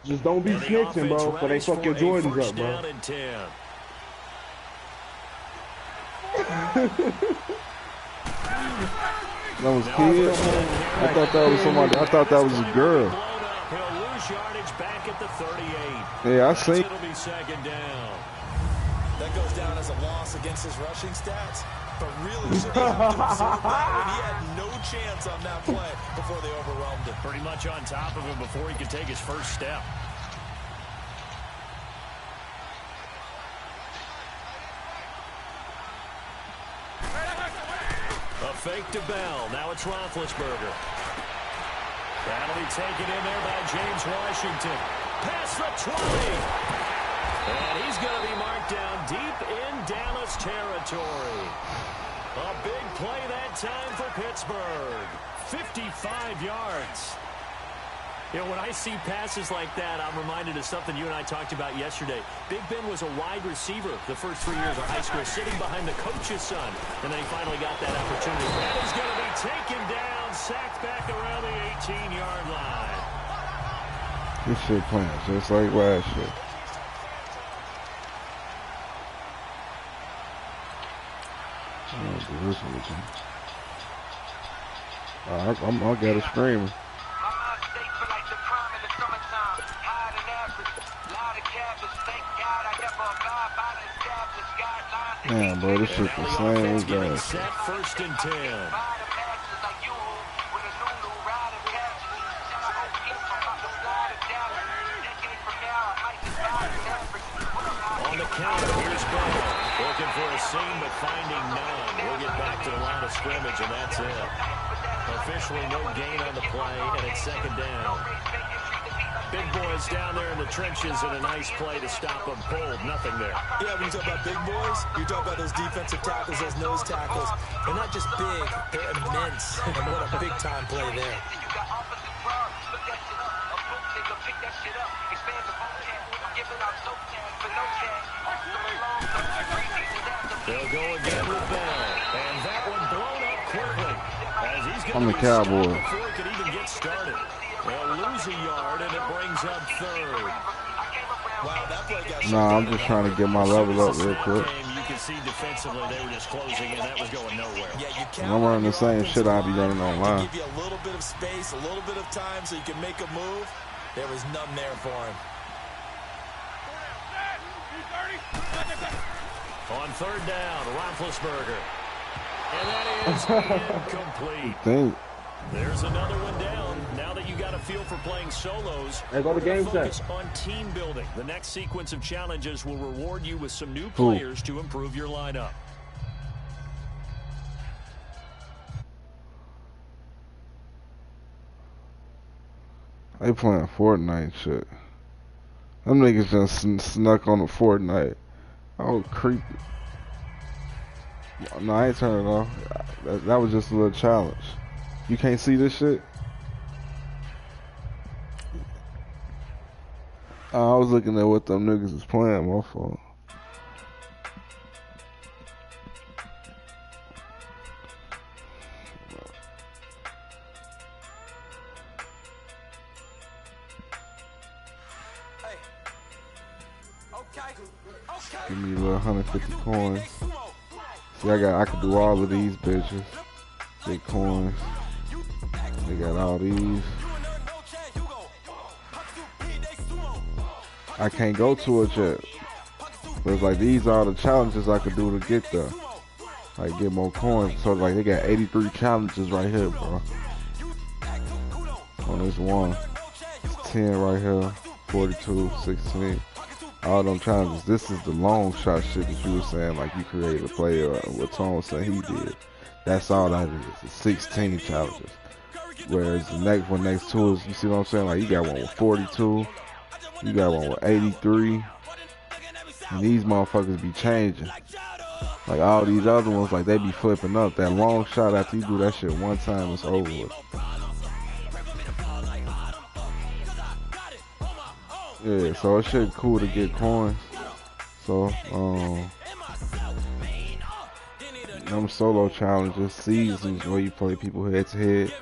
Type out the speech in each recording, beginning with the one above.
Just don't be snitching, bro, but they fuck your Jordans up, bro. That was kid. I thought that was somebody. I thought that was a girl. Yeah, I seen. It'll be second down. That goes down as a loss against his rushing stats, but really should have to observe that when he had no chance on that play before they overwhelmed him. Pretty much on top of him before he could take his first step. A fake to Bell. Now it's Roethlisberger. That'll be taken in there by James Washington. Past the 20. And he's going to be marked down deep in Dallas territory. A big play that time for Pittsburgh. 55 yards. You know, when I see passes like that, I'm reminded of something you and I talked about yesterday. Big Ben was a wide receiver the first 3 years of high school, sitting behind the coach's son, and then he finally got that opportunity. That is going to be taken down, sacked back around the 18-yard line. This shit playing just like last year. I got a screaming. Damn, bro, this shit the same as that. Set first and 10. On the counter, here's Bell. Looking for a seam, but finding none. We'll get back to the line of scrimmage, and that's it. Officially no gain on the play, and it's second down. Big boys down there in the trenches, and a nice play to stop them cold. Nothing there. Yeah, when you talk about big boys, you talk about those defensive tackles, those nose tackles. They're not just big, they're immense. And what a big-time play there. They'll go again with Bell. And that one blown up quickly. As he's I'm the Cowboy. Before he could even get started. They'll lose a yard, and it brings up third. Wow, that play got Nah, I'm just trying to get my level up real quick. You can see defensively they were just closing in. That was going nowhere. Yeah, you can't. I'm running the same shit I'll be running online. Give you a little bit of space, a little bit of time so you can make a move. There was none there for him. On third down, Roethlisberger. And that is incomplete. There's another one down. Now that you got a feel for playing solos, hey, go to game focus on team building. The next sequence of challenges will reward you with some new players to improve your lineup. They playing Fortnite shit. Them niggas just snuck on the Fortnite. Oh, creepy. No, I ain't turning it off. That was just a little challenge. You can't see this shit? I was looking at what them niggas is playing, my fault. Give me a little 150 coins. See, I could do all of these bitches. Big coins. They got all these. I can't go to it yet. But it's like these are the challenges I could do to get there. Like get more coins. So like they got 83 challenges right here, bro. On this one. It's 10 right here. 42, 16. All them challenges. This is the long shot shit that you were saying, like you created a player, what Tone said he did. That's all that is. It's 16 challenges. Whereas the next one next to is, you see what I'm saying? Like you got one with 42, you got one with 83, and these motherfuckers be changing. Like all these other ones, like they be flipping up. That long shot, after you do that shit one time, it's over with. Yeah, so it's shit cool to get coins. So, them solo challenges, seasons where you play people head to head.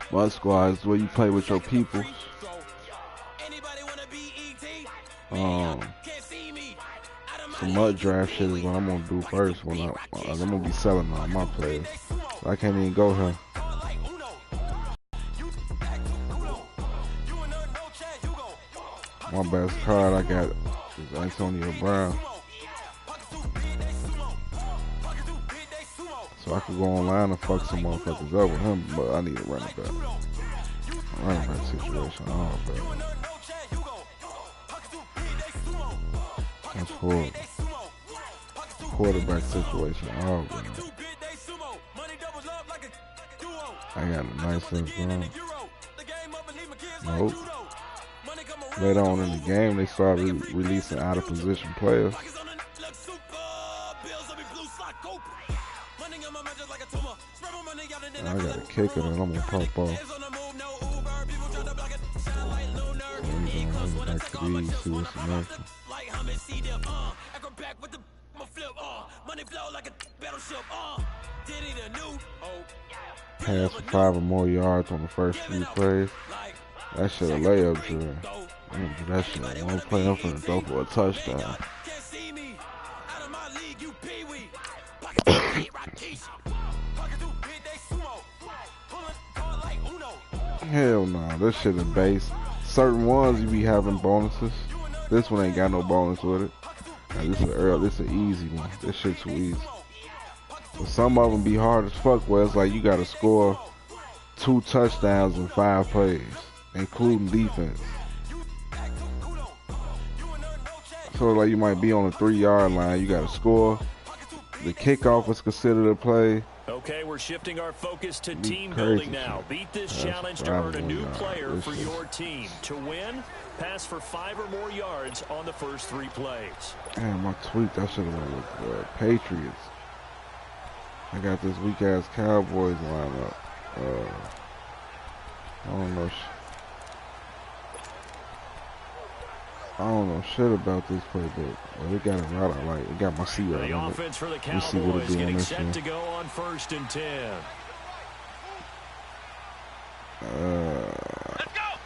Mud squads where you play with your people. Some mud draft shit is what I'm gonna do first. When I'm gonna be selling all my players. I can't even go here. My best card I got is Antonio Brown. So I could go online and fuck some motherfuckers up with him, but I need a running back. Running back situation, oh, bad. That's horrible. Quarterback situation, oh, bad. I got a nice little run. Nope. Later on in the game, they started releasing out of position players. I got a kicker that I'm gonna pop off. So we're gonna back to these, see what's in action. Pass for 5 or more yards on the first 3 plays. That shit a layup drill. That shit one play, I'm finna throw for a touchdown. Hell no, this shit is base. Certain ones you be having bonuses. This one ain't got no bonus with it. Now, this is an easy one. This shit too easy. But some of them be hard as fuck where it's like you gotta score 2 touchdowns in 5 plays, including defense. So like you might be on the 3-yard line, you gotta score. The kickoff is considered a play. Okay, we're shifting our focus to team building now. Beat this challenge to earn a new player for your team. To win, pass for 5 or more yards on the first 3 plays. Damn, my tweet, that should have went with Patriots. I got this weak ass Cowboys lineup. I don't know shit about this playbook. Well, it got a route I like. It got my C right the on offense it. for the Let's see what it Cowboys do on getting this set one. to go on 1st and 10.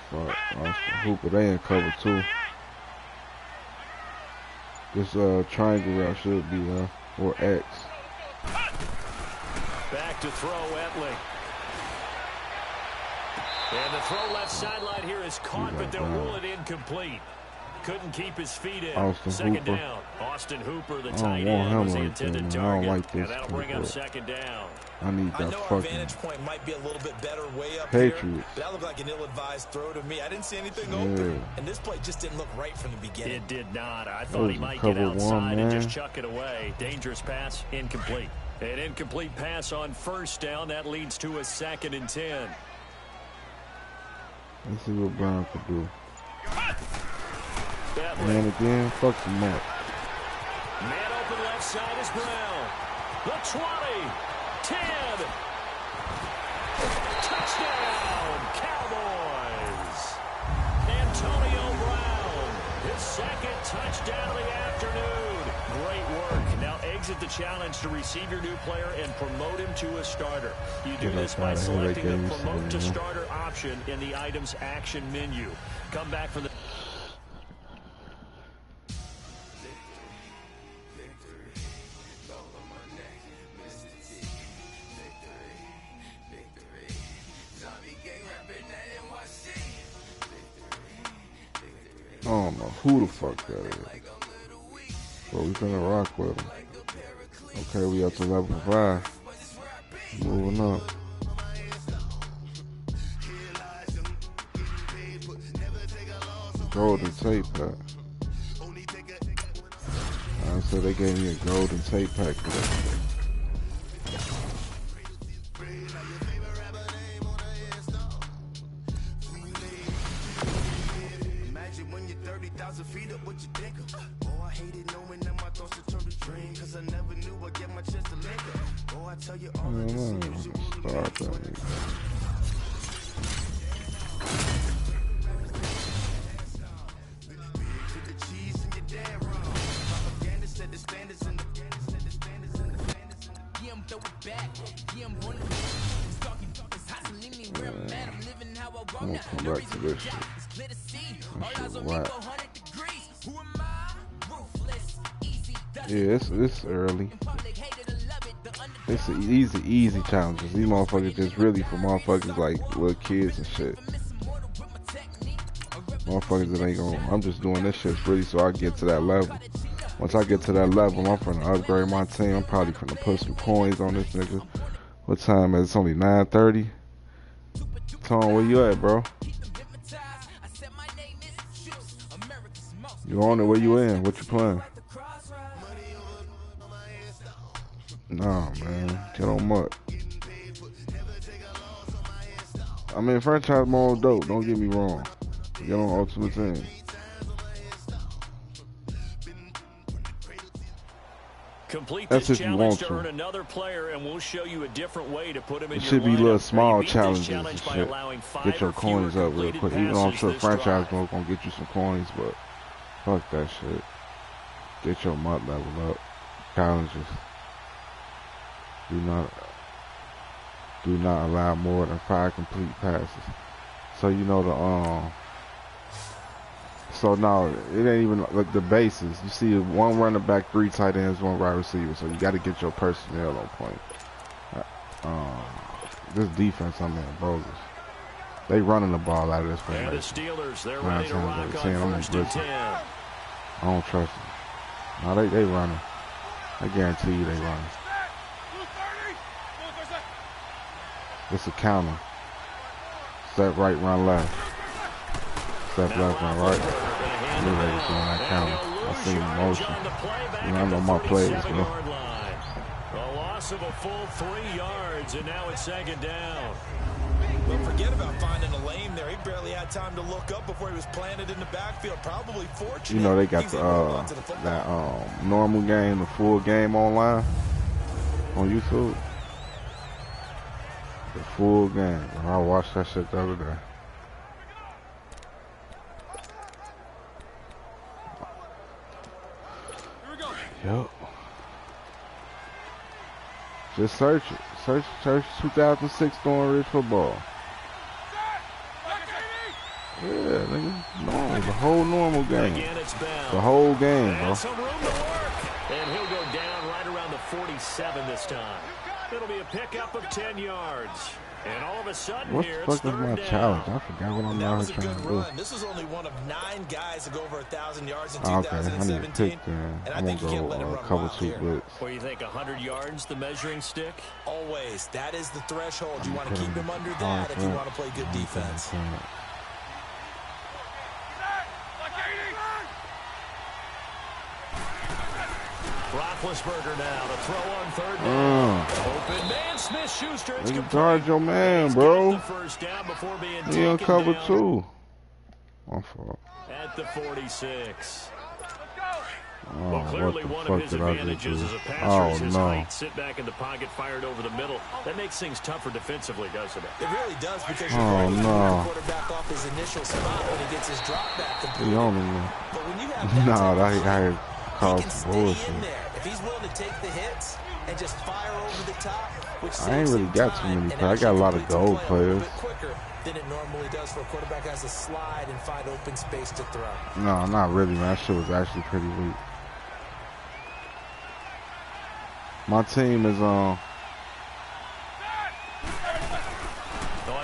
Fuck, Austin Hooper, they in cover 2. This triangle route should be or X. Back to throw, Etling. And the throw left sideline here is caught, but they'll rule it incomplete. Couldn't keep his feet in. Austin Second Hooper. down. Austin Hooper, the I tight don't want end, him was the right there, intended man. I target. don't like this And that'll bring up playbook. 2nd down. I need I that know our fucking vantage point might be a little bit better way up Patriots. here, but that looked like an ill-advised throw to me. I didn't see anything open, and this play just didn't look right from the beginning. It did not. I thought he might get cover outside one, and man. just chuck it away. Dangerous pass, incomplete. An incomplete pass on 1st down. That leads to a 2nd and 10. Let's see what Brown can do. Bentley. And again, fuck some Matt. Man open left side is Brown. The 20, 10. Touchdown, Cowboys. Antonio Brown, his 2nd touchdown of the afternoon. Great work. Now exit the challenge to receive your new player and promote him to a starter. You do this by selecting the promote to starter option in the item's action menu. Come back for the... I don't know who the fuck that is. But we finna rock with him. Okay, we up to level 5. Moving up. Golden tape pack. I said they gave me a golden tape pack for that. Start that. I'm gonna come back to this shit. This shit whack. Yeah, it's early. It's easy challenges. These motherfuckers just really for motherfuckers like little kids and shit. Motherfuckers that ain't gonna. I'm just doing this shit really so I get to that level. Once I get to that level, I'm finna upgrade my team. I'm probably finna put some coins on this nigga. What time is it? It's only 9:30. Tone, where you at, bro? You on it? Where you in? What you playing? Nah, man. Get on mutt. I mean, franchise mode dope. Don't get me wrong. Get on Ultimate Team. Complete That's this if you want challenge to to. earn another player, and we'll show you a different way to put him in It your should be lineup. little small You beat this challenges and challenge by shit. allowing 5 Get your or fewer coins up real completed quick. Even though I'm passes sure this franchise drive. mode gonna get you some coins, but fuck that shit. Get your mutt level up. Challenges. Do not allow more than 5 complete passes. So you know the so now it ain't even like the bases. You see 1 running back, 3 tight ends, 1 wide receiver. So you got to get your personnel on point. This defense, I'm in bogus. They running the ball out of this And the formation. Steelers, they're 9 ready to times out rock of on 10, I'm 1st and blitzing. 10. I don't trust them. No, they running. I guarantee you they running. It's a counter. Step right, run left. Step left, run right. You're ready to go on that counter. I seen the motion. You know, I know my plays, bro. A loss of a full 3 yards, and now it's 2nd down. Well, forget about finding a lane there. He barely had time to look up before he was planted in the backfield. Probably fortunate. You know they got that normal game, the full game online on YouTube. The full game. I watched that shit the other day. Yep. Just search it. Search 2006 Thorn Ridge football. Yeah, nigga. No, the whole normal game. The whole game, bro. Some room to work. And he'll go down right around the 47 this time. It'll be a pickup of 10 yards. And all of a sudden What here, the fuck is my challenge? I forgot what I'm out here trying to do. This was only one of 9 guys to go over 1,000 yards in Okay, I need to 2017. pick then. And I I'm think gonna you can't let him go run cover wild 2 here. blitz. Or you think 100 yards, the measuring stick? Always. That is the threshold. You want to keep him under that if you want to play good defense. Roethlisberger now to throw on 3rd down. Open man, Smith-Schuster. It's complete. Charge your man, bro. The first down before being He on taken cover down 2. My fault. at the 46. Oh, Well, clearly what one the of fuck his did I just advantages do? as a passer Oh, is his no. height. Sit back in the pocket, fired over the middle. That makes things tougher defensively, doesn't it? It really does because you're Oh, going to no. the quarterback off his initial spot when he gets his drop back completed. He on me. But when you have that Nah, type of I he caused can some stay in bullshit. there. If he's willing to take the hits and just fire over the top, which I ain't really got too many players. I got a lot of gold players. quicker than it normally does for a quarterback has to slide and find open space to throw. No, not really, man. That shit was actually pretty weak. My team is On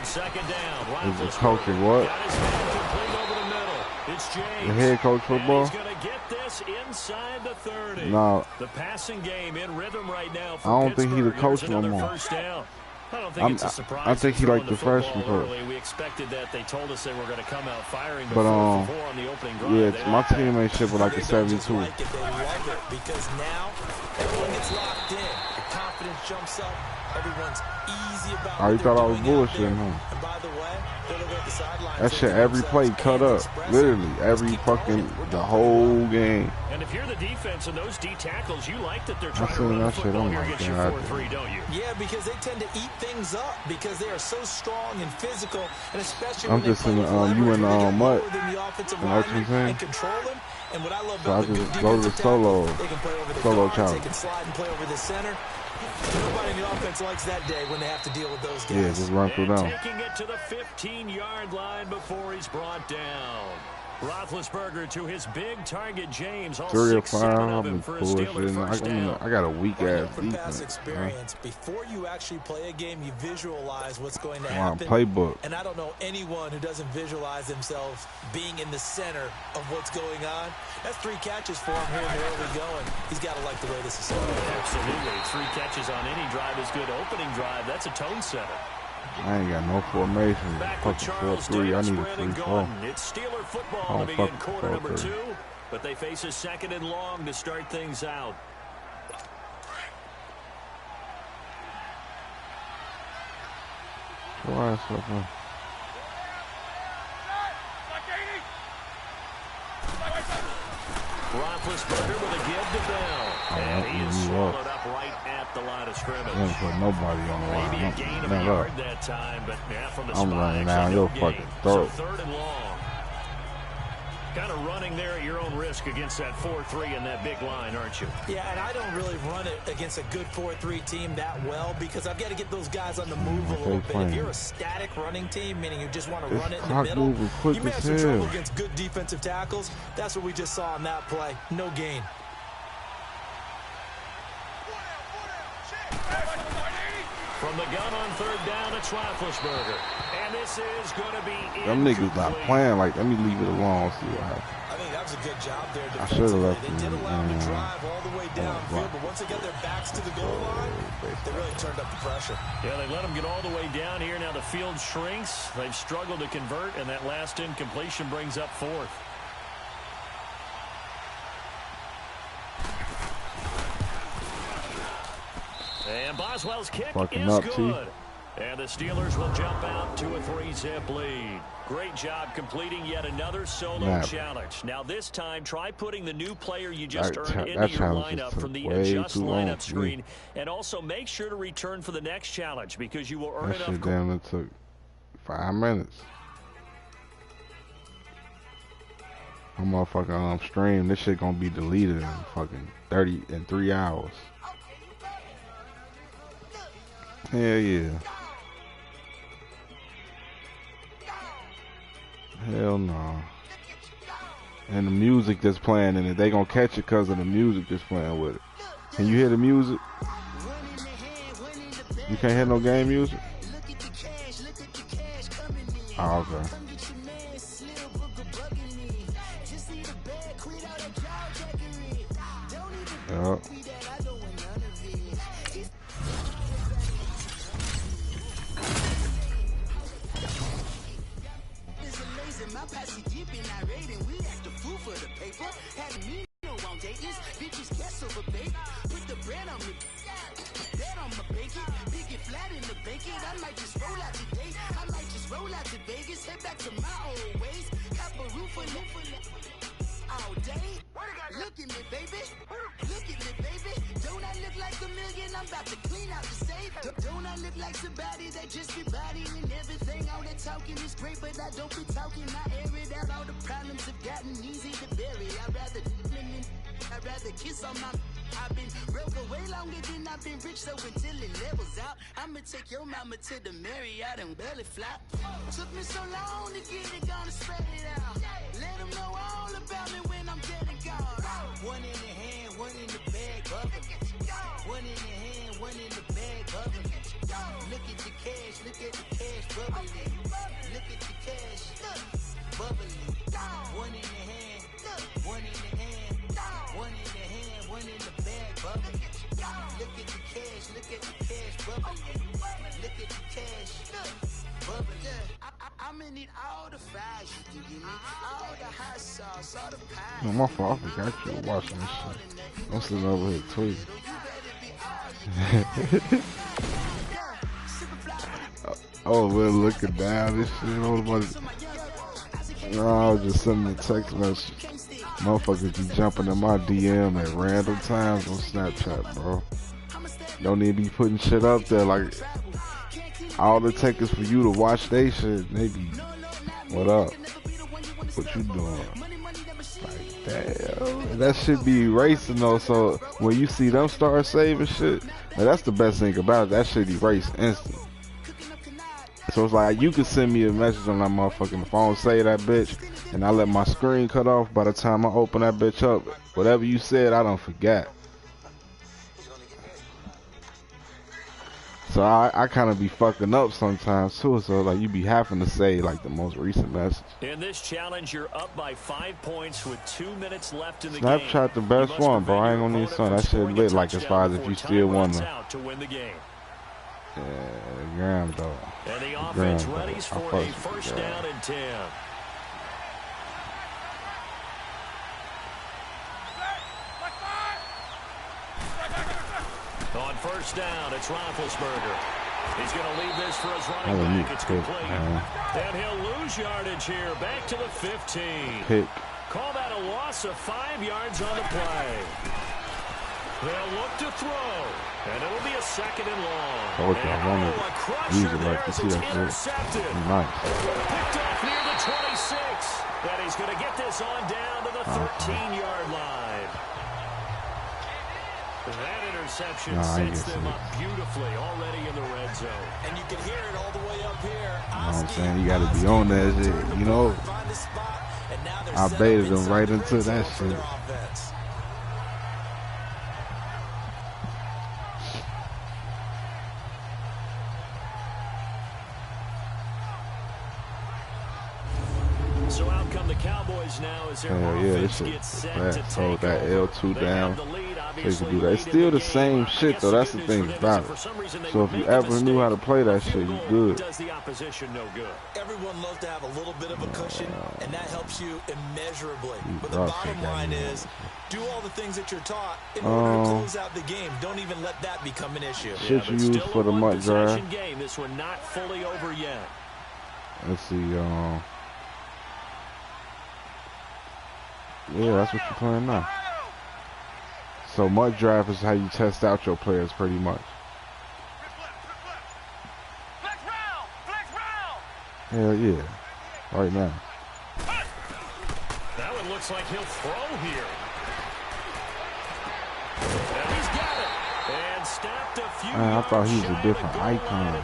2nd down, is a coaching what? got his man complete over the middle. It's James. The head coach football? And he's going to get this inside the 30. No. The passing game in rhythm right now for I don't think he the Pittsburgh. coach Here's no another more. first down. I don't think it's a surprise. I think he throwing like the freshman football coach. early. We expected that. They told us they were going to come out firing But, before on the opening drive. yeah, They my like that. team ain't shit but like a They don't just 72. like it, they love it because now everyone gets locked in. The confidence jumps up. Everyone's easy about Oh, you what thought I they're was doing out bullshitting, there. huh? And by the way, they're looking at the sidelines. That shit, every play cut up. Literally, every fucking, the whole game. And if you're the defense and those D tackles, you like that they're trying to seen run the that shit. football Oh here my against your God. 4-3, don't you? Yeah, because they tend to eat things up because they are so strong and physical, and especially I'm when just they play in, with you leverage, in, when they get mud. lower than the offensive You know what lineman I'm saying? and control them. And what I love So I about the just good go to the defensive tackles, solo they can play over the challenge. guards, they can slide and play over the center. Nobody in the offense likes that day when they have to deal with those guys. Yeah, just run through And them. taking it to the 15-yard line before he's brought down. Roethlisberger to his big target, James. All 3 or 6, 5. 7 I've of been him for a Steeler first down. I got a weak ass From past defense. experience, before you actually play a game, you visualize what's going to Wow, happen. playbook. And I don't know anyone who doesn't visualize themselves being in the center of what's going on. That's 3 catches for him here in the early going. He's got to like the way this is set up. Absolutely. 3 catches on any drive is good. Opening drive, that's a tone setter. I ain't got no formation. Back with Fucking Charles 4-3. I Davis, need a Brandon 3-4. Gordon. It's Steeler football Oh, to begin fuck, quarter number 4-3. 2, but they face a 2nd and long to start things out. Why is something? Roethlisberger with a give to Bell. And he is swallowed up right at the line of scrimmage. I didn't put nobody on the line. Maybe a gain of a yard that time, but yeah, from the I'm spot, running actually down no your gain. fucking So throat. 3rd and long. Kind of running there at your own risk against that 4-3 and that big line, aren't you? Yeah, and I don't really run it against a good 4-3 team that well because I've got to get those guys on the move a little bit. If you're a static running team, meaning you just want to run it in the middle, you may have some trouble against good defensive tackles. That's what we just saw on that play. No gain. From the gun on 3rd down, it's Roethlisberger. And this is going to be Them niggas not playing like, let me leave it alone, see what happens. I think that was a good job there I should have left They did allow them to drive all the way downfield, but once they got their backs to the goal line, they really turned up the pressure. Yeah, they let them get all the way down here. Now the field shrinks. They've struggled to convert, and that last incompletion brings up 4th. And Boswell's kick is good. And the Steelers will jump out to a 3-zip lead. Great job completing yet another solo challenge. Now this time, try putting the new player you just earned into your lineup from the adjust lineup screen. And also make sure to return for the next challenge because you will earn enough. That shit damn it took 5 minutes. I'm motherfucking stream. This shit gonna be deleted in fucking 3 hours. Hell yeah. Hell no. And the music that's playing in it, they gonna catch it because of the music that's playing with it. Can you hear the music? You can't hear no game music? Oh, okay. Yep. Look at me, baby. Look at me, baby. Don't I look like $1 million? I'm about to clean out the safe. Don't I look like somebody that just be bodying everything? All that talking is great, but I don't be talking. I air it out. All the problems have gotten easy to bury. I'd rather kiss on my. I've been broke way longer than I've been rich, so until it levels out, I'ma take your mama to the Marriott and belly flop. Took me so long to get it, gonna spread it out. Let them know all about me when I'm dead and gone. One in the hand, one in the bag, bubbling. One in the hand, one in the bag, bubbling. Look at the cash, bubbling. Look at the cash, bubbling. One in the hand, one in the hand, one in the hand, one in the bag, bubbling. Look at the cash, bubbling. Look at the cash, bubbling. I'ma need all the fries you can give me, all the hot sauce, all the pie. No, my fault. I forgot you were watching this shit. I'm sitting over here tweeting. Oh, we're looking down this shit. No, I was just sending a text message. Motherfuckers be jumping in my DM at random times on Snapchat, bro. Don't even be putting shit up there. Like, all it takes is for you to watch they shit. They be, what up? What you doing? Like, damn. And that shit be erasing though. So when you see them start saving shit, man, that's the best thing about it. That shit erase instant. So it's like you can send me a message on that motherfucking phone, say that bitch, and I let my screen cut off. By the time I open that bitch up, whatever you said, I don't forget. So I kind of be fucking up sometimes too. So like you be having to say like the most recent message. In this challenge, you're up by 5 points with 2 minutes left in the Snapchat game. the best one, bro. I ain't gonna need something. That shit lit. Like as far as if you still wanna. To win the game. Yeah, Graham though. And the offense readies for a first down and 10. On first down, it's Roethlisberger. He's going to leave this for his running back. It's complete. And he'll lose yardage here. Back to the 15. Pick. Call that a loss of 5 yards on the play. They'll look to throw. And it'll be a second and long. Okay, I wanted to use it like you see that shit. Nice. Picked off near the 26. And he's going to get this on down to the 13-yard line. That interception sets them up beautifully already in the red zone. And you can hear it all the way up here. You know what I'm saying? You got to be on that shit, you know? I baited them right into that shit. So out come the Cowboys now as their offense gets set to hold that L2 down. So you can do that. It's lead still the same shit though. That's the thing about it. So if you ever knew how to play that shit, you good. Does the opposition no good? Everyone loves to have a little bit of a cushion, and that helps you immeasurably. But the bottom line is, do all the things that you're taught in order to close out the game. Don't even let that become an issue. Shit you use for the MUT drive. Game. This one not fully over yet. Let's see. Yeah, that's what you're playing now. So MUT draft is how you test out your players pretty much. Hell yeah. Right now. That one looks like he'll throw here. And he's got it. And stopped a few I thought he was a different icon.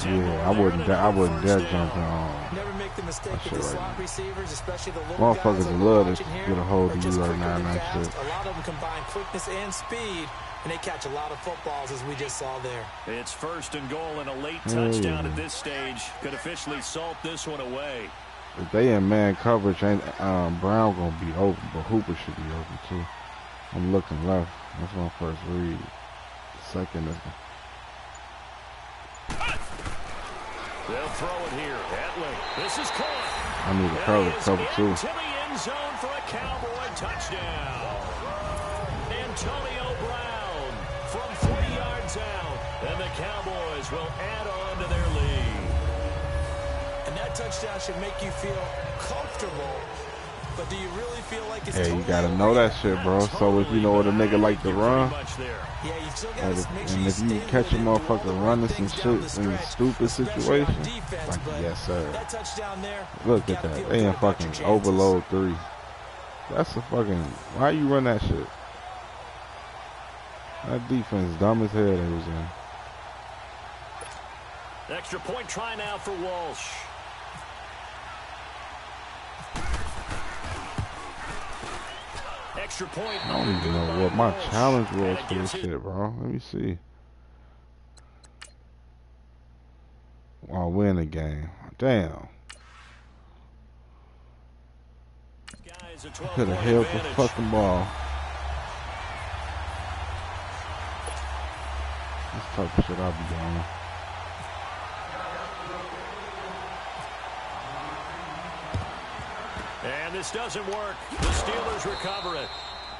Yeah, I wouldn't dare jump on. Never make the mistake with the slot receivers, especially the little motherfuckers guys love to get a hold of you right now and that shit. A lot of them combine quickness and speed, and they catch a lot of footballs, as we just saw there. It's first and goal and a late touchdown at this stage. Could officially salt this one away. If they in man coverage, ain't Brown gonna be open, but Hooper should be open too. I'm looking left. That's my first read. Second is. They'll throw it here. Etley. This is caught. I need a cover too. To the end zone for a Cowboy touchdown. Antonio Brown from 3 yards out. And the Cowboys will add on to their lead. And that touchdown should make you feel comfortable. But do you really feel like it's you gotta know that shit, bro. So if you know what a nigga like to run, and if you catch a motherfucker running some shit in a stupid situation, like yes sir. Look at that. They in fucking overload 3. That's a fucking. Why you run that shit? That defense dumb as hell they was in. Extra point try now for Walsh. Extra point. I don't even know what my challenge was for this shit, bro. Let me see. I'll win the game. Damn. Could have held the fucking ball. This type of shit I'll be doing. And this doesn't work. The Steelers recover it.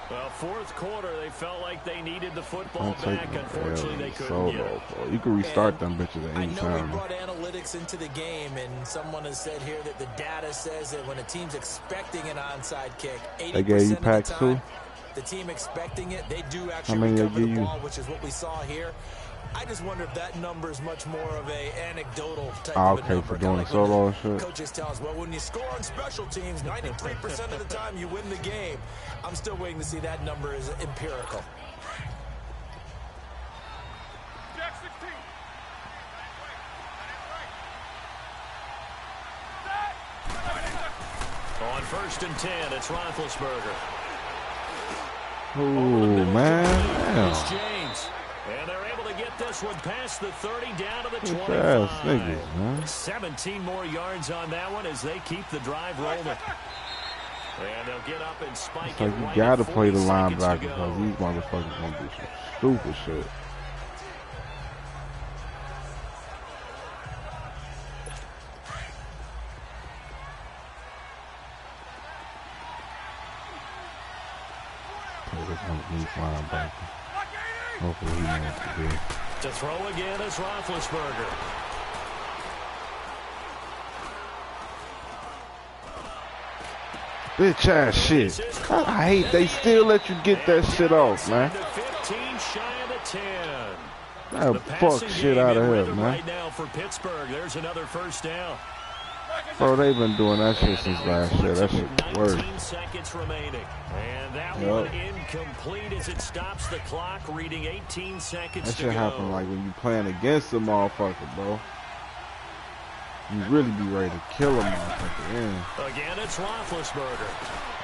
Well, fourth quarter, they felt like they needed the football back. Unfortunately, they couldn't get it. You can restart them bitches at any time. I know we brought analytics into the game, and someone has said here that the data says that when a team's expecting an onside kick, 80% of the time, the team expecting it, they do actually recover the ball, which is what we saw here. I just wonder if that number is much more of a anecdotal type of a number. For doing solo and shit. Coaches tell us, well, when you score on special teams, 93% of the time you win the game. I'm still waiting to see that number is empirical. Jack 16. On 1st and 10, it's Roethlisberger. Oh, man. It's James. And they're able to get this one past the 30 down to the 25. Niggas, man. 17 more yards on that one as they keep the drive rolling. And they'll get up and spike it's like it. You right gotta at play the 40 seconds linebacker to go. because these motherfuckers gonna do some stupid shit. Linebacker. Hopefully he knows what to do. To throw again is Roethlisberger. Bitch ass shit. I hate they still let you get that shit off, man. 15 shy of the 10. That fuck shit out of here, man. Right now for Pittsburgh, there's another first down. Bro, they've been doing that shit since last year. That shit works. 19 seconds remaining. And that one incomplete as it stops the clock, reading 18 seconds that to shit go. happen like when you playing against a motherfucker, bro. You really be ready to kill a motherfucker. Yeah. Again, it's Roethlisberger.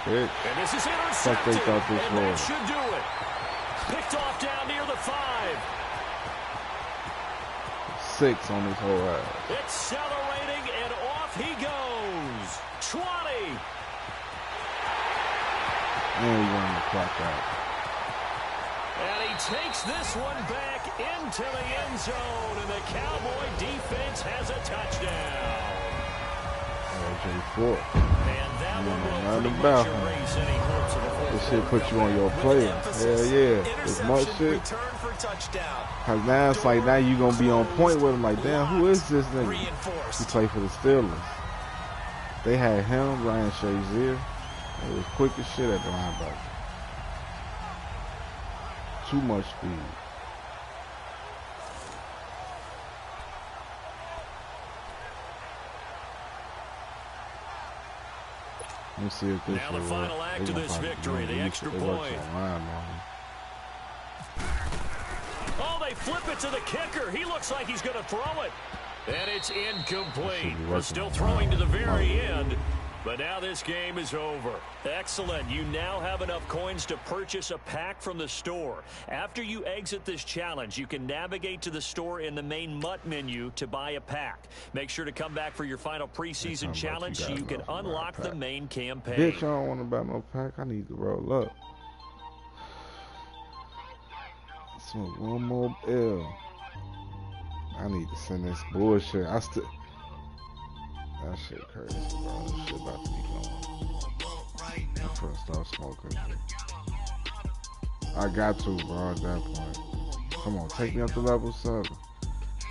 Bitch. And this is intercepted. Fuck they thought this and that was. should do it. Picked off down near the 5. 6 on this whole ass. Accelerating, and off he goes. 20. And we running the clock out. And he takes this one back into the end zone, and the Cowboy defense has a touchdown. LJ Ford. And that one will pretty much erase any hopes of a fourth. This shit put you on your player. Hell yeah. This much shit. Return for touchdown. Cause now it's like now you gonna be on point with him. Like, damn, who is this nigga? He played for the Steelers. They had him, Ryan Shazier. It was quick as shit at the linebacker. Too much speed. Let me see if this now the final act of this victory, the extra point. Oh, they flip it to the kicker. He looks like he's going to throw it. And it's incomplete. We're still throwing to the very end. But now this game is over. Excellent. You now have enough coins to purchase a pack from the store. After you exit this challenge, you can navigate to the store in the main MUT menu to buy a pack. Make sure to come back for your final preseason challenge so you can unlock the main campaign. Bitch, I don't want to buy no pack. I need to roll up. Smoke one more L. I need to send this bullshit. That shit crazy, bro. This shit about to be going. I'm finna start smoking. I got to, bro, at that point. Come on, take me up to level 7.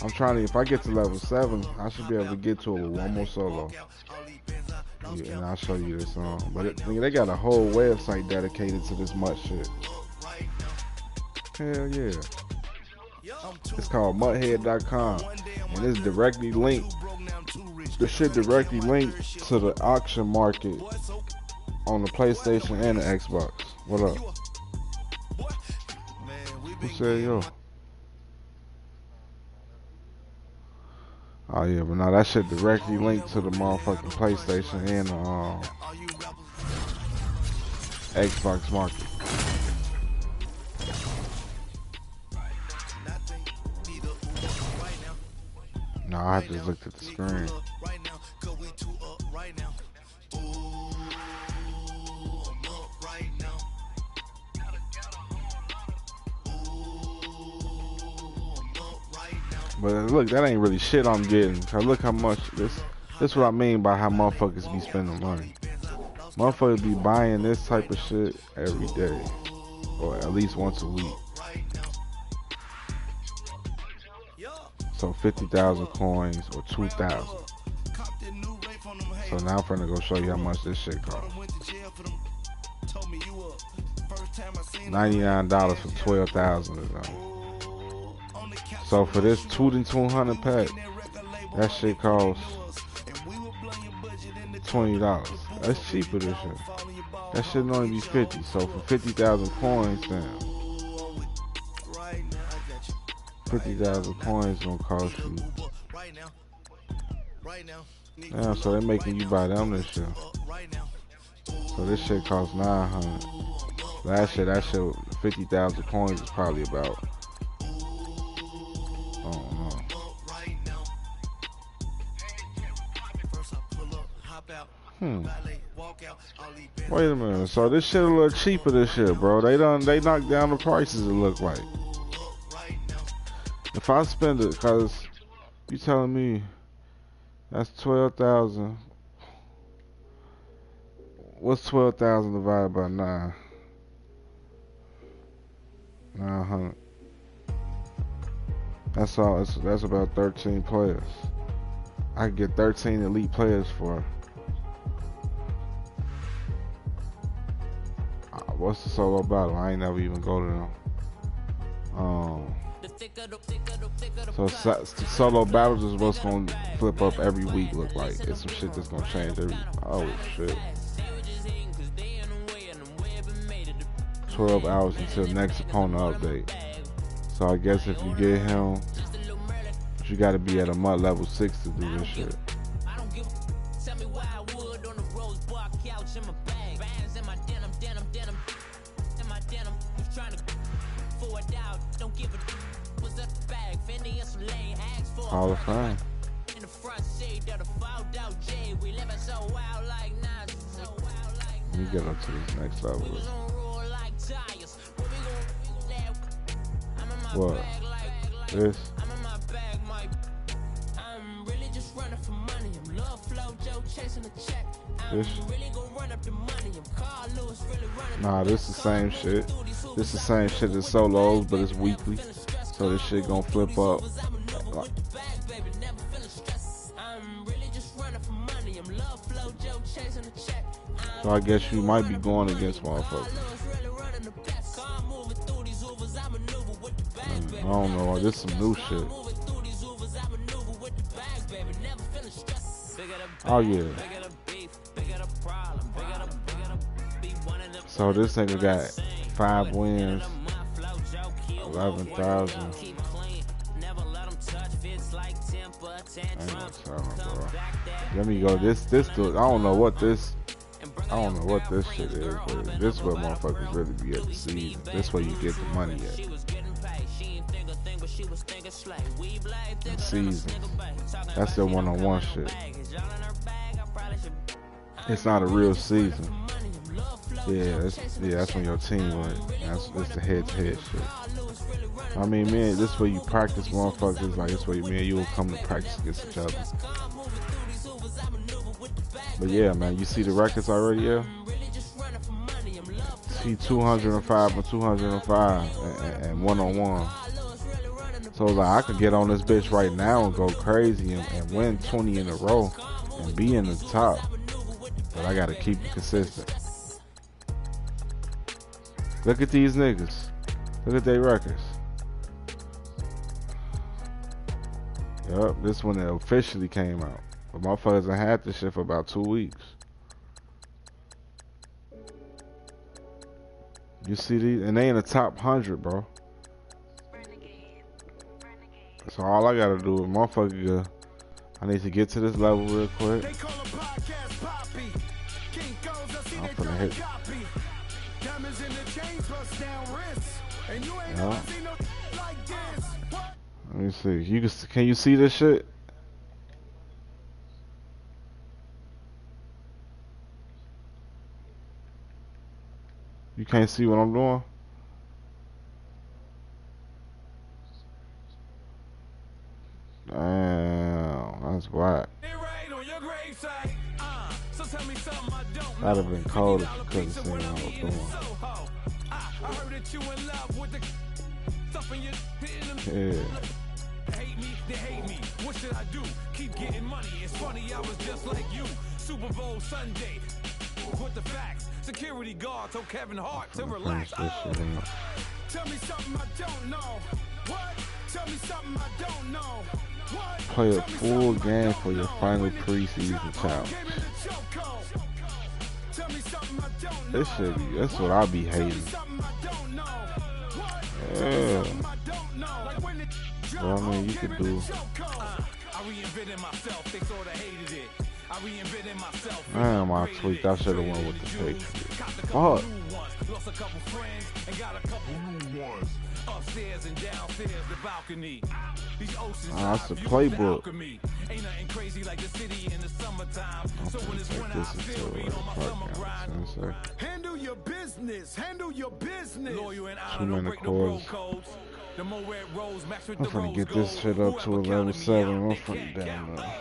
I'm trying to, if I get to level 7, I should be able to get to it with one more solo. Yeah, and I'll show you this but they got a whole website dedicated to this MUT shit. Hell yeah. It's called mutthead.com, and it's directly linked. The shit directly linked to the auction market on the PlayStation and the Xbox. What up? Who said yo? Oh yeah, but now that shit directly linked to the motherfucking PlayStation and the Xbox market. No, I just looked at the screen. But look, that ain't really shit I'm getting. Cause look how much this what I mean by how motherfuckers be spending money. Motherfuckers be buying this type of shit every day, or at least once a week. So 50,000 coins or 2,000. So now I'm finna go show you how much this shit costs. $99 for 12,000 of them. So for this 2,200 pack, that shit costs $20. That's cheaper this shit. That shit only be 50. So for 50,000 coins, damn. 50,000 coins gonna cost you. Yeah, so they making you buy them this shit. So this shit costs 900. Last year, that shit, 50,000 coins is probably about, I don't know. Wait a minute. So this shit a little cheaper this year, bro. They knocked down the prices, it look like. If I spend it, cause you telling me that's 12,000. What's 12,000 divided by 9? 900. That's all. That's about 13 players. I could get 13 elite players for. What's the solo battle? I ain't never even go to them. So solo battles is what's gonna flip up every week. Look like it's some shit that's gonna change every. Oh shit. 12 hours until next opponent update. So I guess if you get him, you gotta be at a MUT level 6 to do this shit. Hall of Fame. Let me get up to this next level. What? This? This? Nah, this the same shit. This the same shit as solos, but it's weekly. So this shit gonna flip up. So I guess you might be going against motherfuckers. I don't know. This is some new shit. Oh yeah. So this nigga got 5 wins, 11,000. I ain't gonna tell him, bro. Let me go. This dude. I don't know what this shit is, but this is where motherfuckers really be at the season. This where you get the money at. The season. That's the one-on-one shit. It's not a real season. Yeah, that's when your team wins. That's the head-to-head shit. I mean, man, this way you practice motherfuckers. Like this way, man, you will come to practice against each other. But yeah, man, you see the records already, yeah? See 205 and 205 and one-on-one. So like I could get on this bitch right now and go crazy and win 20 in a row and be in the top. But I gotta keep it consistent. Look at these niggas. Look at their records. Yup, this one that officially came out. But motherfuckers done had this shit for about 2 weeks. You see these? And they in the top 100, bro. So all I gotta do is motherfucker, I need to get to this level real quick. I'm finna hit. Yeah. Let me see. Can you see this shit? You can't see what I'm doing? Damn, that's whack. That'd have been cold if you couldn't see what I was doing. Yeah. They hate me. What should I do? Keep getting money. It's funny, I was just like you. Super Bowl Sunday. With the facts. Security guard told Kevin Hart to relax. Oh. Tell me something I don't know. What? Tell me something I don't know. What? Play a full game for your final preseason challenge. This shit be, that's what I be hating. Yeah. Well, I mean, you could do. I reinvented myself, they sort of hated it. I I reinvented myself. Damn, I tweaked. I should have went with the Patriots. Fuck. Lost a couple friends and got a couple new ones. Upstairs and downstairs the balcony. These oceans that's the playbook. Ain't nothing crazy like the city in the summertime. So when it's winter, I feel read on my summer ride. Handle your business. Handle your business. Loyal and honor, don't break the road codes. The more red rose match with I'm the finna rose get this shit up to 11-7. I'm finna down now.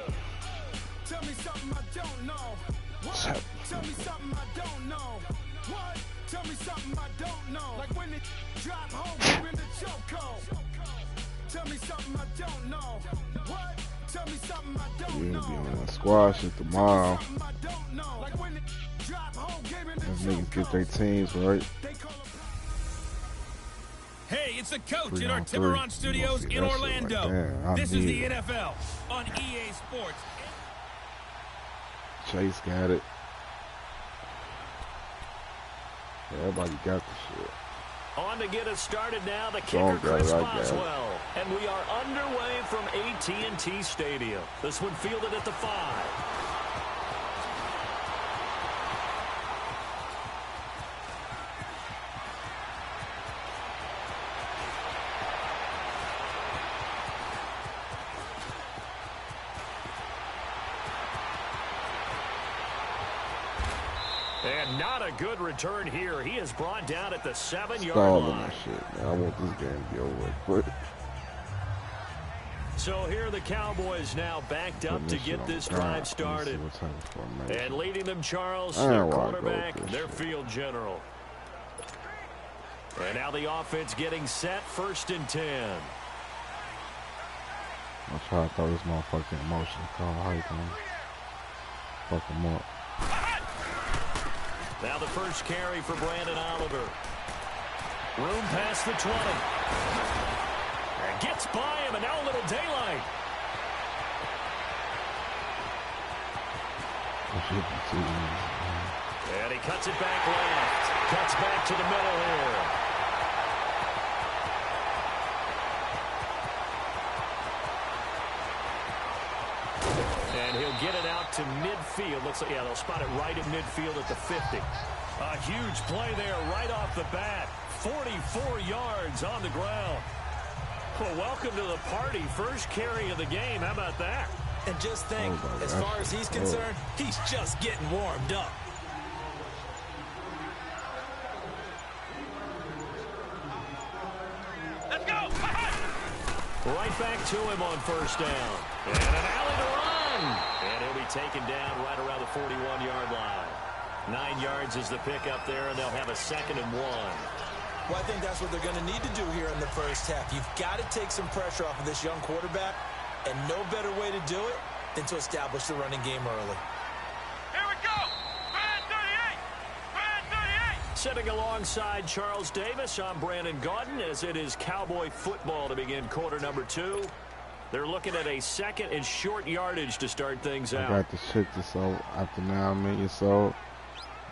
Tell me something I don't know. What? Tell me something I don't know. What? Tell me something I don't know. Like when it drop home, you're in the chokehold. Tell me something I don't know. What? Tell me something I don't know. We'll be on that squash it tomorrow. Like when it drop home, game in the As niggas get their teams right. Hey, it's the coach 3 in our on 3. Tiburon Studios in Orlando. Like, this is the NFL on EA Sports. Chase got it. Everybody got the shit. On to get us started now, the kicker Chris Boswell. And we are underway from AT&T Stadium. This one fielded at the 5. And not a good return here. He is brought down at the 7-yard line. Shit, man. I want this game to be over quick. So here are the Cowboys now backed up to get this drive started. And leading them, Charles, their quarterback, their field general. And now the offense getting set, 1st and 10. I'll try to throw this motherfucking motion call height on. Fuck him up. Now the first carry for Brandon Oliver. Room past the 20. And gets by him, and now a little daylight. And he cuts it back left. Cuts back to the middle here. And he'll get it out to midfield. Looks like, yeah, they'll spot it right at midfield at the 50. A huge play there right off the bat. 44 yards on the ground. Well, welcome to the party. First carry of the game. How about that? And just think, as far as he's concerned, he's just getting warmed up. Let's go. Right back to him on 1st down. And an alley to run. And he'll be taken down right around the 41-yard line. 9 yards is the pickup there, and they'll have a 2nd and 1. Well, I think that's what they're going to need to do here in the first half. You've got to take some pressure off of this young quarterback, and no better way to do it than to establish the running game early. Here we go. Brand 38. Brand 38. Sitting alongside Charles Davis, I'm Brandon Gaudin, as it is Cowboy football to begin quarter number 2. They're looking at a 2nd and short yardage to start things out. I got the shit to sold after 9 million sold.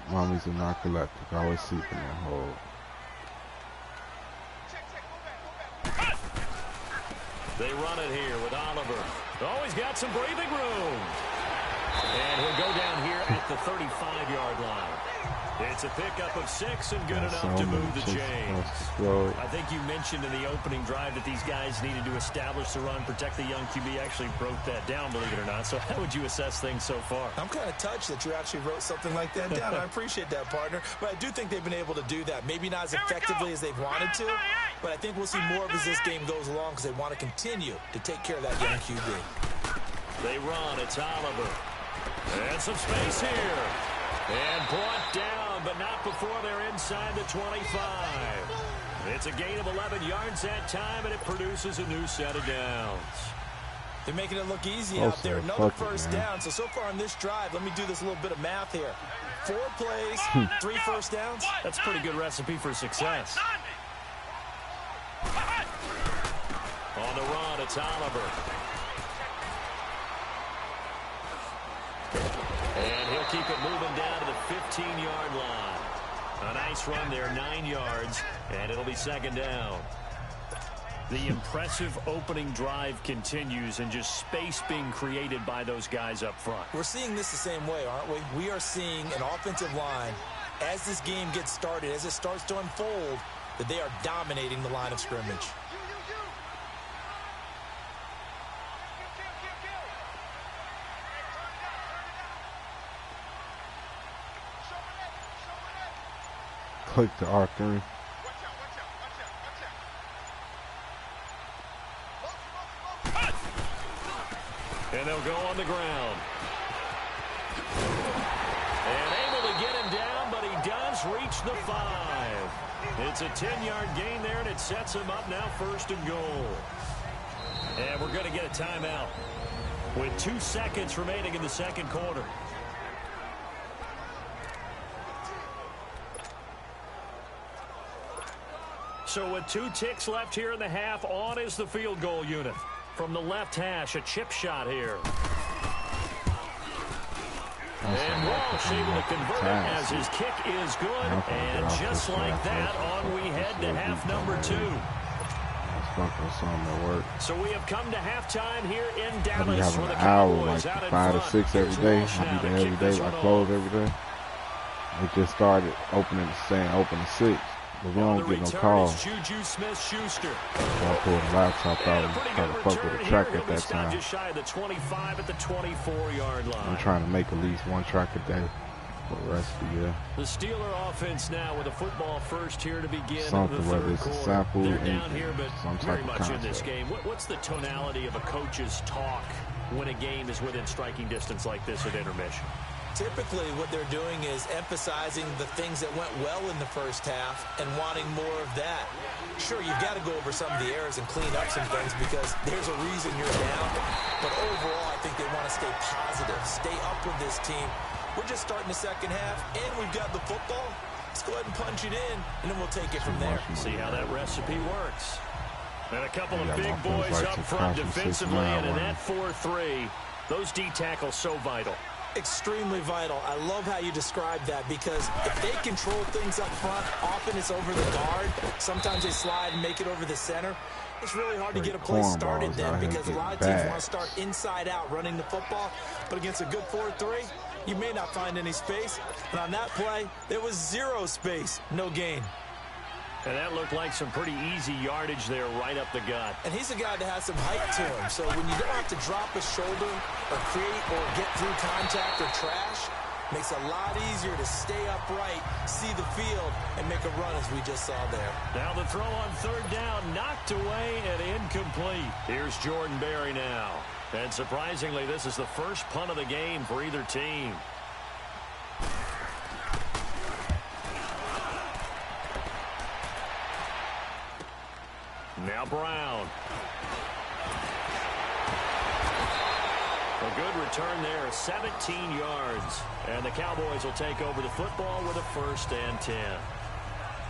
Mommies are not collected. I always seek in that hole. They run it here with Oliver. Oh, he's got some breathing room. And he'll go down here at the 35-yard line. It's a pickup of 6 and good enough to move the chains. I think you mentioned in the opening drive that these guys needed to establish the run, protect the young QB. Actually broke that down, believe it or not. So how would you assess things so far? I'm kind of touched that you actually wrote something like that down. I appreciate that, partner. But I do think they've been able to do that. Maybe not as effectively as they've wanted to, but I think we'll see more of as this game goes along because they want to continue to take care of that young QB. They run. It's Oliver. And some space here. And brought down, but not before they're inside the 25. It's a gain of 11 yards that time, and it produces a new set of downs. They're making it look easy out there. Another first down. So far on this drive, let me do this little bit of math here. 4 plays, 3 first downs. That's a pretty good recipe for success. On the run, it's Oliver. And he'll keep it moving down to the 15-yard line. A nice run there, 9 yards, and it'll be 2nd down. The impressive opening drive continues and just space being created by those guys up front. We're seeing this the same way, aren't we? We are seeing an offensive line, as this game gets started, as it starts to unfold, that they are dominating the line of scrimmage. Click to R3. And they'll go on the ground. And able to get him down, but he does reach the 5. It's a 10-yard gain there, and it sets him up now 1st and goal. And we're going to get a timeout with 2 seconds remaining in the second quarter. So with 2 ticks left here in the half, on is the field goal unit. From the left hash, a chip shot here. And Walsh able to convert it as his kick is good. And just like that, on we head to half number 2. So we have come to halftime here in Dallas for the Cowboys out in front. 5 to 6 every day. I be there every day. I close every day. They just started opening, saying open to 6. But we don't get no calls. Juju Smith-Schuster. I pulled the laptop out and trying to fuck with the track at that time. Just shy of the 25 at the 24-yard line. I'm trying to make at least 1 track a day for the rest of the year. The Steeler offense now with a football first here to begin Something, the whether third it's a quarter. sample, They're down here, but some very type of much concept. in this game. What's the tonality of a coach's talk when a game is within striking distance like this at intermission? Typically, what they're doing is emphasizing the things that went well in the first half and wanting more of that. Sure, you've got to go over some of the errors and clean up some things because there's a reason you're down. But overall, I think they want to stay positive, stay up with this team. We're just starting the second half, and we've got the football. Let's go ahead and punch it in, and then we'll take it from there. See how that recipe works. And a couple of big boys up front defensively, and in that 4-3, those D tackles so vital. Extremely vital. I love how you describe that because if they control things up front, often it's over the guard. Sometimes they slide and make it over the center. It's really hard to get a play started then because a lot of teams want to start inside out running the football. But against a good 4-3, you may not find any space. And on that play, there was 0 space, no gain. And that looked like some pretty easy yardage there right up the gut. And he's a guy that has some height to him. So when you don't have to drop a shoulder or create or get through contact or trash, makes it a lot easier to stay upright, see the field, and make a run as we just saw there. Now the throw on 3rd down, knocked away and incomplete. Here's Jordan Berry now. And surprisingly, this is the first punt of the game for either team. Now Brown. A good return there, 17 yards. And the Cowboys will take over the football with a 1st and 10.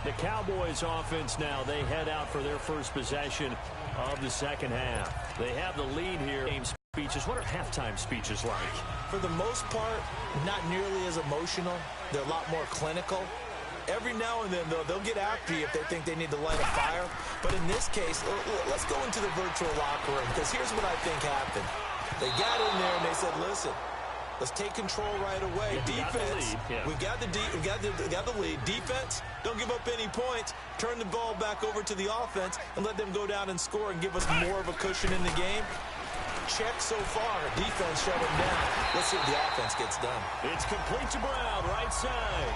The Cowboys offense now, they head out for their first possession of the second half. They have the lead here. Game speeches. What are halftime speeches like? For the most part, not nearly as emotional. They're a lot more clinical. Every now and then, though, they'll get after you if they think they need to light a fire. But in this case, let's go into the virtual locker room because here's what I think happened. They got in there and they said, listen, let's take control right away. Defense, we got the lead. Defense, don't give up any points. Turn the ball back over to the offense and let them go down and score and give us more of a cushion in the game. Check so far. Defense shut them down. Let's see if the offense gets done. It's complete to Brown, right side.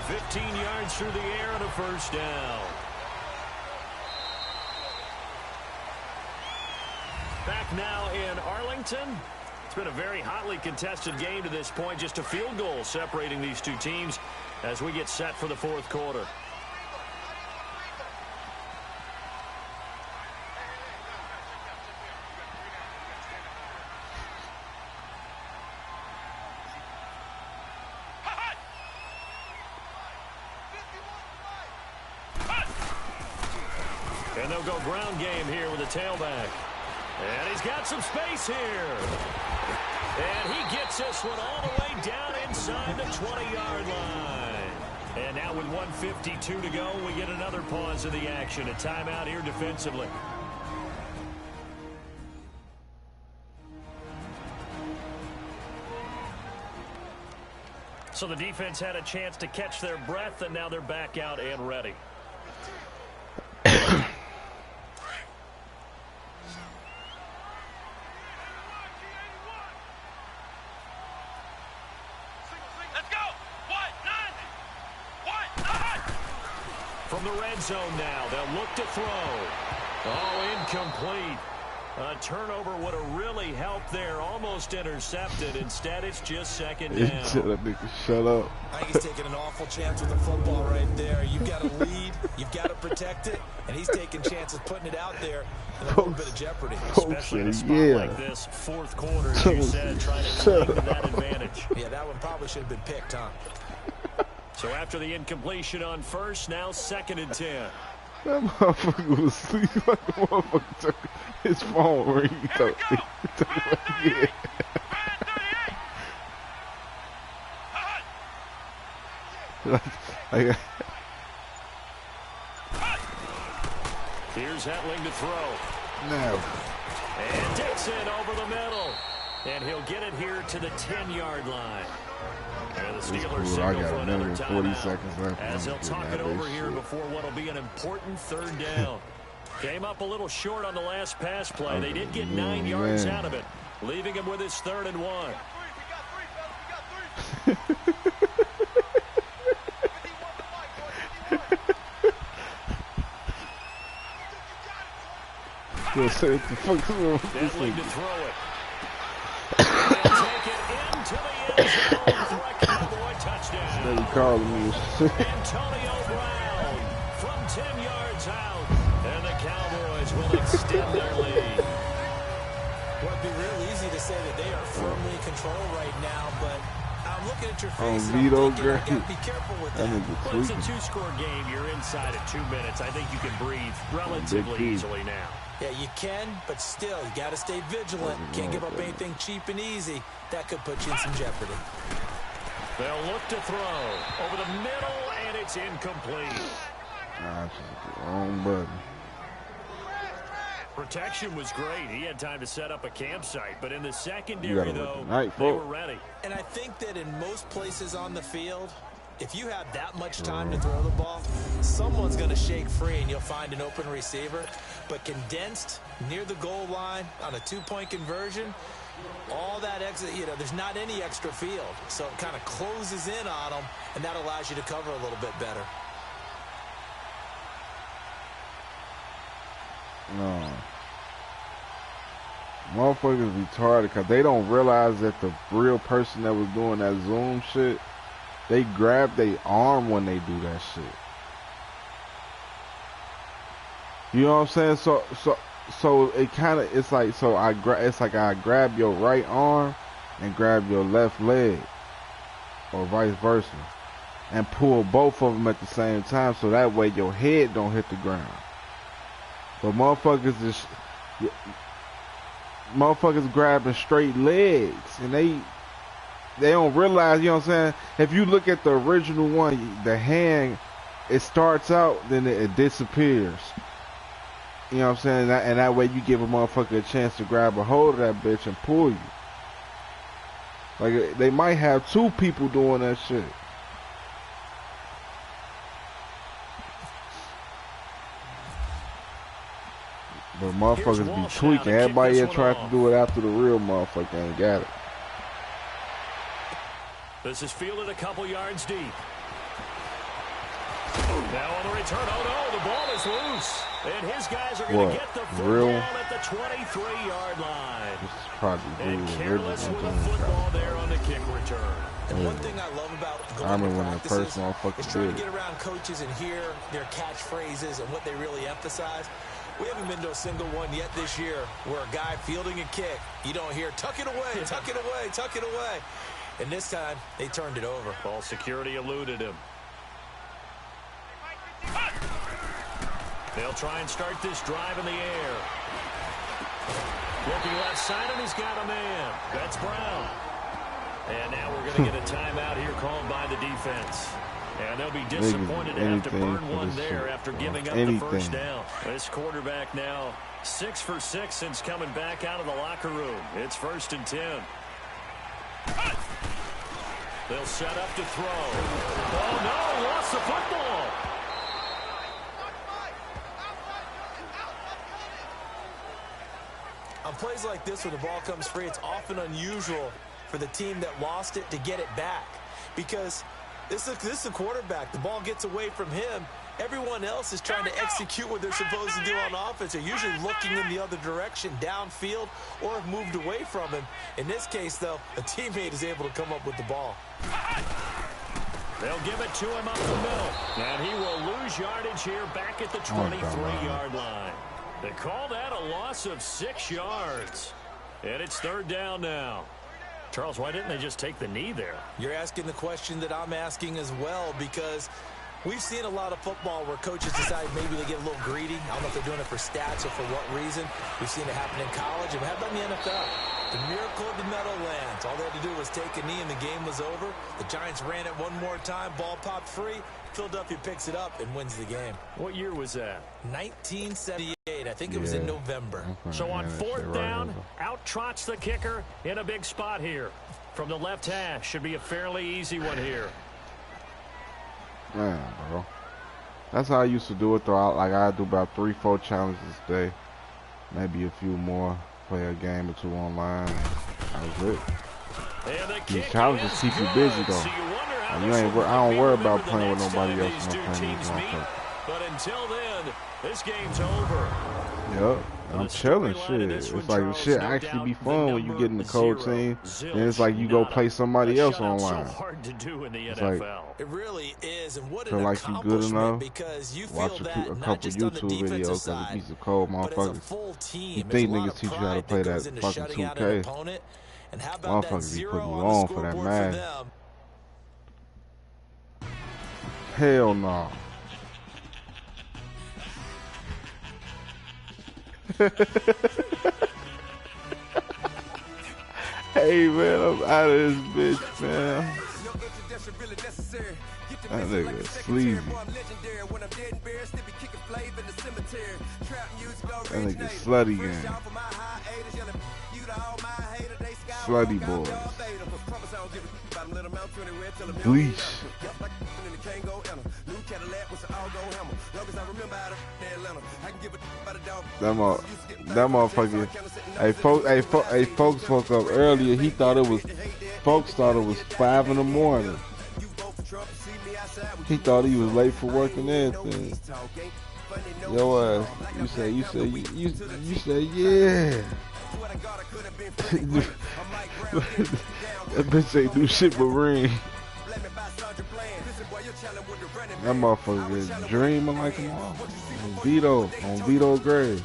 15 yards through the air and a 1st down. Back now in Arlington. It's been a very hotly contested game to this point. Just a field goal separating these two teams as we get set for the 4th quarter. And they'll go ground game here with a tailback. And he's got some space here. And he gets this one all the way down inside the 20-yard line. And now with 1:52 to go, we get another pause in the action. A timeout here defensively. So the defense had a chance to catch their breath, and now they're back out and ready. From the red zone now, they'll look to throw. Oh, incomplete. A turnover would have really helped there. Almost intercepted. Instead, it's just second down. Shut up. I think he's taking an awful chance with the football right there. You've got to lead. You've got to protect it. And he's taking chances putting it out there in a little bit of jeopardy. Especially in a spot like this. Fourth quarter, as you said, trying to cling to that advantage. Yeah, that one probably should have been picked, huh? So after the incompletion on first, now 2nd and 10. That motherfucker was asleep like the motherfucker took his phone ring. Here's Hetling to throw. No. And Dixon over the middle. And he'll get it here to the 10-yard line. And the Steelers signal for another timeout as they'll talk it over here before what will be an important 3rd down. Came up a little short on the last pass play. They did get 9 yards out of it, leaving him with his 3rd and 1. Say what the fuck's wrong with this thing? To throw it. They'll take it into the end zone for a Cowboy touchdown. They calling me. Antonio Brown from 10 yards out. And the Cowboys will extend their lead. Well, it'd be real easy to say that they are firmly in control right now, but I'm looking at your face and I'm thinking, I gotta be careful with that. Well, it's a 2-score game. You're inside at 2 minutes. I think you can breathe relatively easily now. Yeah, you can, but still, you got to stay vigilant. Can't give up anything cheap and easy. That could put you in some jeopardy. They'll look to throw over the middle, and it's incomplete. That's the wrong button. Protection was great. He had time to set up a campsite, but in the secondary, though, they were ready. And I think that in most places on the field, if you have that much time to throw the ball, someone's going to shake free and you'll find an open receiver. But condensed near the goal line on a 2-point conversion, all that exit, there's not any extra field. So it kind of closes in on them, and that allows you to cover a little bit better. No. Motherfuckers retarded because they don't realize that the real person that was doing that Zoom shit, they grab their arm when they do that shit. You know what I'm saying? So it kind of, it's like I grab your right arm and grab your left leg, or vice versa, and pull both of them at the same time, so that way your head don't hit the ground. But motherfuckers grabbing straight legs, and they don't realize, you know what I'm saying? If you look at the original one, the hand, it starts out, then it disappears. You know what I'm saying? And that way you give a motherfucker a chance to grab a hold of that bitch and pull you. Like, they might have 2 people doing that shit. But motherfuckers be tweaking. Everybody here tried to do it after the real motherfucker ain't got it. This is fielded a couple yards deep. Now on the return, oh no, the ball is loose. And his guys are going to get the football at the 23-yard line. This is probably and careless with the football there on the kick return. And one thing I love about going to practices is trying to get around coaches and hear their catchphrases and what they really emphasize. We haven't been to a single one yet this year where a guy fielding a kick, you don't hear, tuck it away, tuck it away, tuck it away. And this time, they turned it over. Ball security eluded him. They'll try and start this drive in the air. Looking left side, and he's got a man. That's Brown. And now we're going to get a timeout here called by the defense. And they'll be disappointed to have to burn one there after giving up the first down. This quarterback now 6 for 6 since coming back out of the locker room. It's 1st and 10. They'll set up to throw. Oh, no, lost the football. On plays like this where the ball comes free, it's often unusual for the team that lost it to get it back. Because this is a quarterback. The ball gets away from him. Everyone else is trying to execute what they're supposed to do on offense. They're usually looking in the other direction, downfield, or have moved away from him. In this case, though, a teammate is able to come up with the ball. They'll give it to him up the middle. And he will lose yardage here back at the 23-yard line. They call that a loss of 6 yards. And it's 3rd down now. Charles, why didn't they just take the knee there? You're asking the question that I'm asking as well, because we've seen a lot of football where coaches decide maybe they get a little greedy. I don't know if they're doing it for stats or for what reason. We've seen it happen in college. And how about in the NFL? The miracle of the Meadowlands. All they had to do was take a knee and the game was over. The Giants ran it one more time. Ball popped free. Philadelphia picks it up and wins the game. What year was that? 1978. I think it was in November. So on 4th down, out trots the kicker in a big spot here. From the left hash, should be a fairly easy one here. Man, bro. That's how I used to do it, though. Like, I do about 3-4 challenges a day. Maybe a few more. Play a game or 2 online. That was it. These challenges keep you busy, though. I don't worry about playing with nobody else when I'm playing these motherfuckers. But until then, this game's over. Yep, I'm chilling. Shit, it's like shit actually be fun when you get in the cold team, and it's like you go play somebody else online. It's like it really is, and what feel like you good enough. Watch a couple YouTube videos of a piece of cold motherfuckers. You think niggas teach you how to play that fucking 2K? Motherfuckers be putting you on for that Madden. Hell no. Hey man, I'm out of this bitch, man. That nigga is sleazy. That nigga slutty game. Slutty boys. Bleach. That motherfucker. Hey, folks woke up earlier. Folks thought it was 5 in the morning. He thought he was late for work and everything. Yo, you say, yeah. That bitch ain't do shit but ring. That motherfucker is dreaming like a motherfucker. On Vito grave.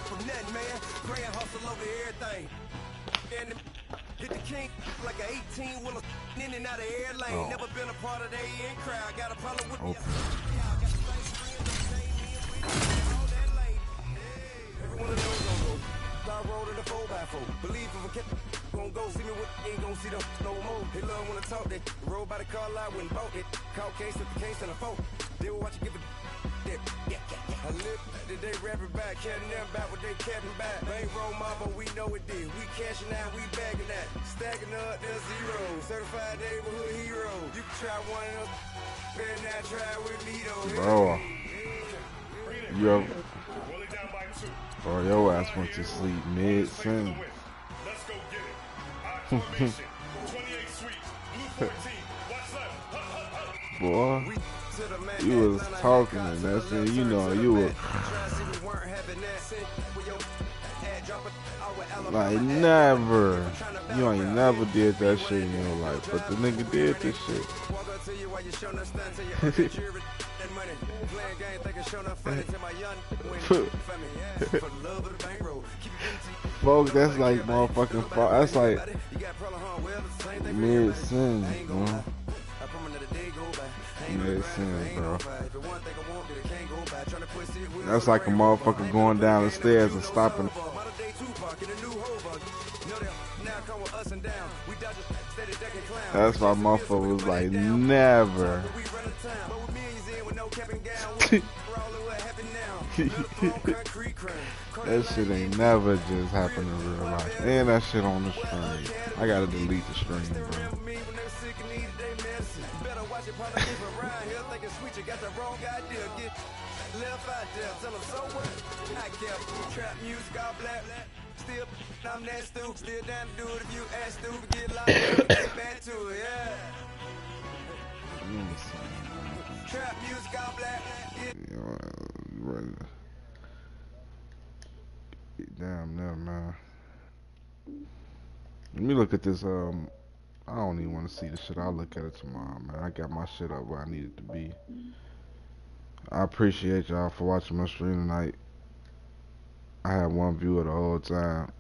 Believe if a kid gon' go see me with ain't gon' see them no more. They love when I talk that roll by the car lot when bought it. Call case with the case and a phone. They will watch you give a I live today rapping back, carrying them back what they capping back. Bankroll mama, we know it did. We cashing out, we bagging that. Stacking up, there's zero. Certified neighborhood hero. You can try one of them. Better not try with me though. Bro. Yo. Or your ass went to sleep mid-sentence. Boy, you was talking and that's it. You know you were like never. You ain't never did that shit in your life, but the nigga did this shit. Folks, that's like motherfucking. That's like mid-sentence, bro. Mid-sentence, bro. That's like a motherfucker going down the stairs and stopping That's why motherfucker was like, never. That shit ain't never just happened in real life. And that shit on the stream. I gotta delete the stream, bro. Still, I'm that stupid. Still down to do it if you ask stupid. Get locked up, get back to it, yeah. Trap music, all black. Damn, never mind. Let me look at this. I don't even want to see the shit. I'll look at it tomorrow, man. I got my shit up where I need it to be. I appreciate y'all for watching my stream tonight. I had one viewer the whole time.